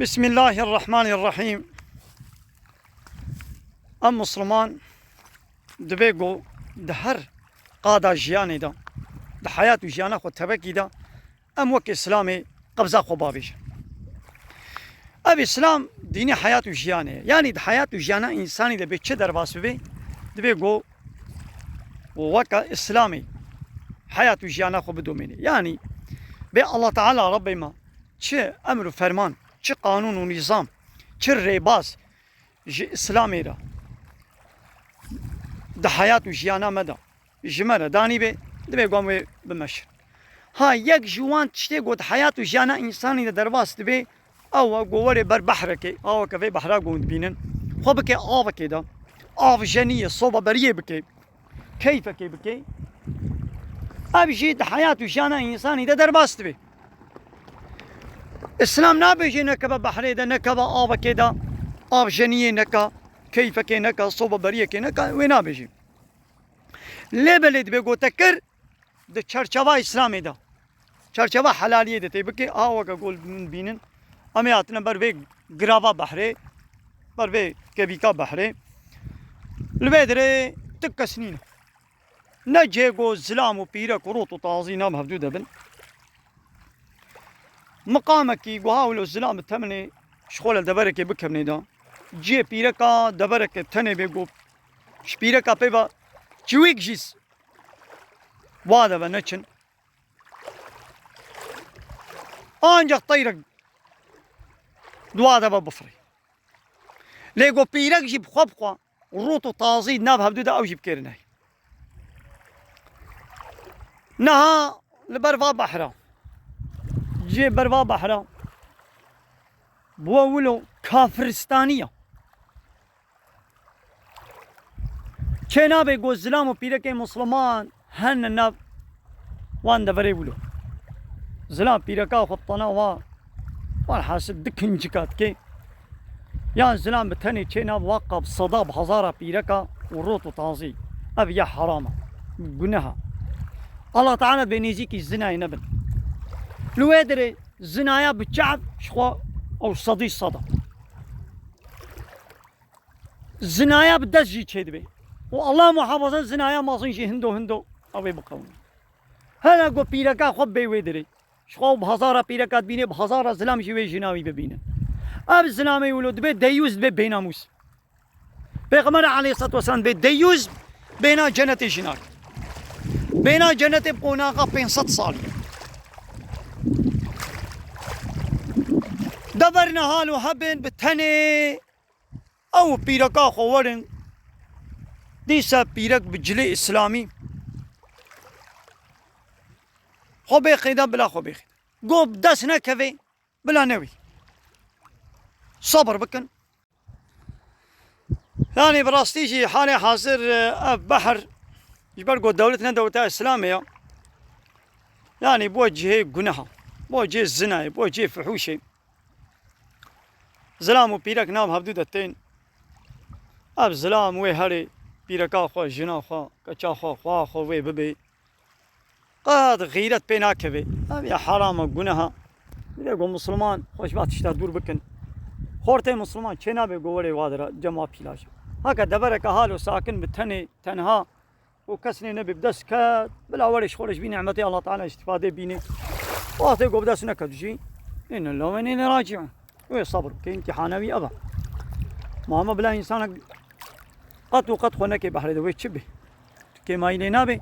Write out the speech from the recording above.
بسم الله الرحمن الرحيم. ام مسلمان دبيگو دهر قادا جياني دا ده حياة جيانا خو تبكي دا ام وك اسلامي قبضة خو بابيش اب اسلام ديني حياة جياني يعني ده حياة جيانا انساني ده بيچه در واسبه دبيگو وك اسلامي حياة جيانا خو بدوميني يعني به الله تعالى ربي ما چه امر و فرمان چه قانون و نظام چه ریباز جي اسلامي را ده حياة جيانا مدا جمرة داني به دبي قوم بمشر ها يك جوان تشتي قد حياة جيانا انساني ده درباس دبي او قواري بر بحركي او كفي بحرا قوند بينن خو بكي آف كده آف جنية صوبة بريه بكي كيف كي بكي ابي جي ده حياة جيانا انساني ده درباس دبي اسلام نابيجي نكبه بحري ده نكبه آب كده آب جنيه نكا كيف كي نكا صوبة بريه كي نكا وين بيجي ليه بلد بيقو تكر ده چرچوا اسلامي ده چرچوا حلاليه ده تبكي آوكا قول بينن امياتنا بروي غرابا بحري بروي كبيكا بحري البدري تك سنين نجيقو زلام وبيرا كروط وطازي نام هبدوده بن مقامك يقاولوا الزلام الثمني شغل دبرك بكمني دا جي بيركا دبرك تني بيقو شبيركا بيبا جويك جيس وادا بنتشن انجح طيرك دوادا بفري ليقو بيرك جيب خبقه روتو طازي ناب هبدودا او جيب كيرناي نها لبرفا بحرا جي بروا بحرا بوولو كافرستانية چنا بي گو زلام و پیرک مسلمان هن ناب وان دبري ولو زلام پیرکا خطنا وان حاسب دكن جكات كي يا زلام بتني چنا واقب صداب هزارة پیرکا وروتو تازي اب يا حرامة گناها الله تعالى بينيزيك الزنا نبن لويدري زنايا بتشعب شخوا او صدي صدا زنايا بدس جي تشدبي والله محافظه زنايا ما صنشي هندو ابي بقون هلا قو بيركا خب بي ويدري شخوا بهزاره بيركات بيني بهزاره زلام شي جناوي ببينه اب زلامي ولد بي ديوز بي بيناموس بيغمر عليه الصلاه والسلام بي ديوز بينا جنة جناك بينا جنة بقوناقه 500 صال دبرنا هالو هبن بتني او بيركا خورن ديسا بيرك بجلي اسلامي خو بيخيدا بلا خو بيخيدا قوب دسنا كفي بلا نوي صبر بكن يعني براستيجي حالي حاضر بحر يبرقوا دولتنا دولة اسلامية يعني بوجه قناها بوجه الزنا بوجه فحوشي زلام و بيرك نام هبدو دتين اب زلام وي هري بيركا خو جنا خو كچا خو وي ببي قاد غيرت بينا كبي اب يا حرام گناها بيقو مسلمان خوش بات اشتا دور بكن خورتي مسلمان چنا بي گوري وادرا جما پيلاش هكا دبرك حالو ساكن بتني تنها وكسني نبي بدس كات بلا ورش خورش بي نعمتي الله تعالى استفاده بيني واطي قو بدس نكدجي ان الله وين راجعون وي صبر كي امتحانوي ابا ماما بلا انسان قط وقت خونك بحر دوي تشبه كي ما يلينا بي